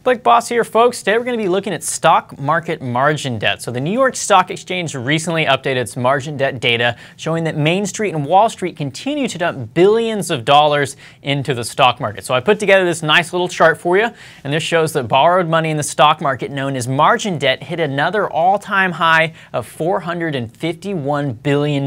Blake Boss here, folks. Today we're going to be looking at stock market margin debt. So the New York Stock Exchange recently updated its margin debt data, showing that Main Street and Wall Street continue to dump billions of dollars into the stock market. So I put together this nice little chart for you, and this shows that borrowed money in the stock market, known as margin debt, hit another all-time high of $451 billion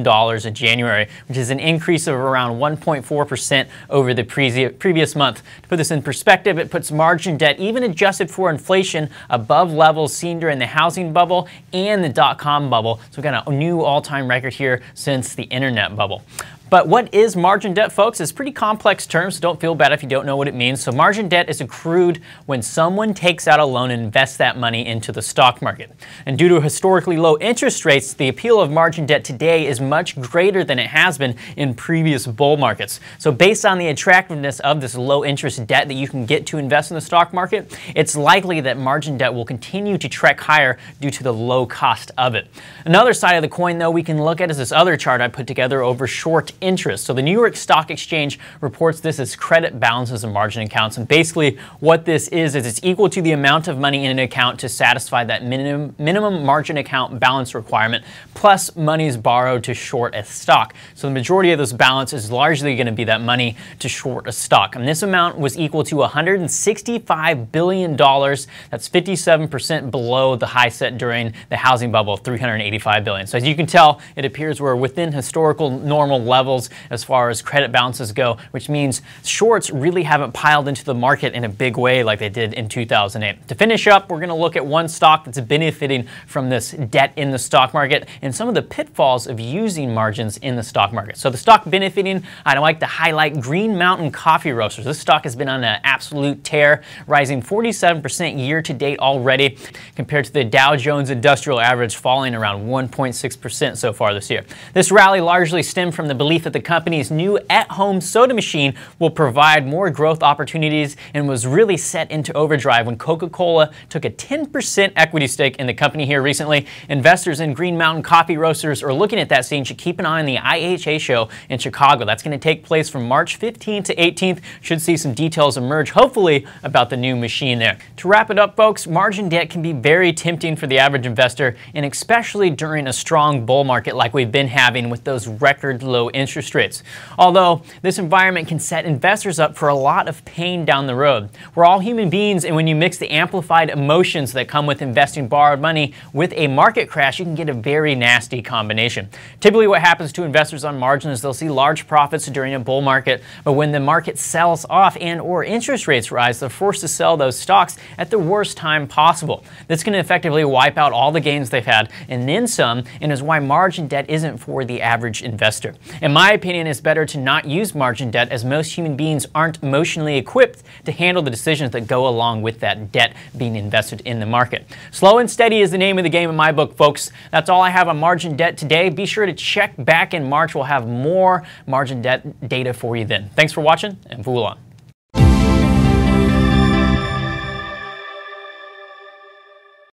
in January, which is an increase of around 1.4% over the previous month. To put this in perspective, it puts margin debt, even adjusted for inflation, above levels seen during the housing bubble and the dot-com bubble. So we've got a new all-time record here since the internet bubble. But what is margin debt, folks? It's a pretty complex term, so don't feel bad if you don't know what it means. So margin debt is accrued when someone takes out a loan and invests that money into the stock market. And due to historically low interest rates, the appeal of margin debt today is much greater than it has been in previous bull markets. So based on the attractiveness of this low interest debt that you can get to invest in the stock market, it's likely that margin debt will continue to trek higher due to the low cost of it. Another side of the coin, though, we can look at is this other chart I put together over short interest. So the New York Stock Exchange reports this as credit balances and margin accounts. And basically what this is it's equal to the amount of money in an account to satisfy that minimum margin account balance requirement, plus monies borrowed to short a stock. So the majority of this balance is largely going to be that money to short a stock. And this amount was equal to $165 billion. That's 57% below the high set during the housing bubble of $385 billion. So as you can tell, it appears we're within historical normal levels as far as credit balances go, which means shorts really haven't piled into the market in a big way like they did in 2008. To finish up, we're going to look at one stock that's benefiting from this debt in the stock market and some of the pitfalls of using margins in the stock market. So the stock benefiting, I'd like to highlight Green Mountain Coffee Roasters. This stock has been on an absolute tear, rising 47% year to date already, compared to the Dow Jones Industrial Average falling around 1.6% so far this year. This rally largely stemmed from the belief that the company's new at-home soda machine will provide more growth opportunities, and was really set into overdrive when Coca-Cola took a 10% equity stake in the company here recently. Investors in Green Mountain Coffee Roasters are looking at that scene. Should keep an eye on the IHA show in Chicago. That's going to take place from March 15th to 18th. Should see some details emerge, hopefully, about the new machine there. To wrap it up, folks, margin debt can be very tempting for the average investor, and especially during a strong bull market like we've been having with those record low interest rates. Although this environment can set investors up for a lot of pain down the road. We're all human beings, and when you mix the amplified emotions that come with investing borrowed money with a market crash, you can get a very nasty combination. Typically what happens to investors on margin is they'll see large profits during a bull market, but when the market sells off and or interest rates rise, they're forced to sell those stocks at the worst time possible. This can effectively wipe out all the gains they've had and then some, and is why margin debt isn't for the average investor. In my opinion, it's better to not use margin debt, as most human beings aren't emotionally equipped to handle the decisions that go along with that debt being invested in the market. Slow and steady is the name of the game in my book, folks. That's all I have on margin debt today. Be sure to check back in March. We'll have more margin debt data for you then. Thanks for watching, and Vulan.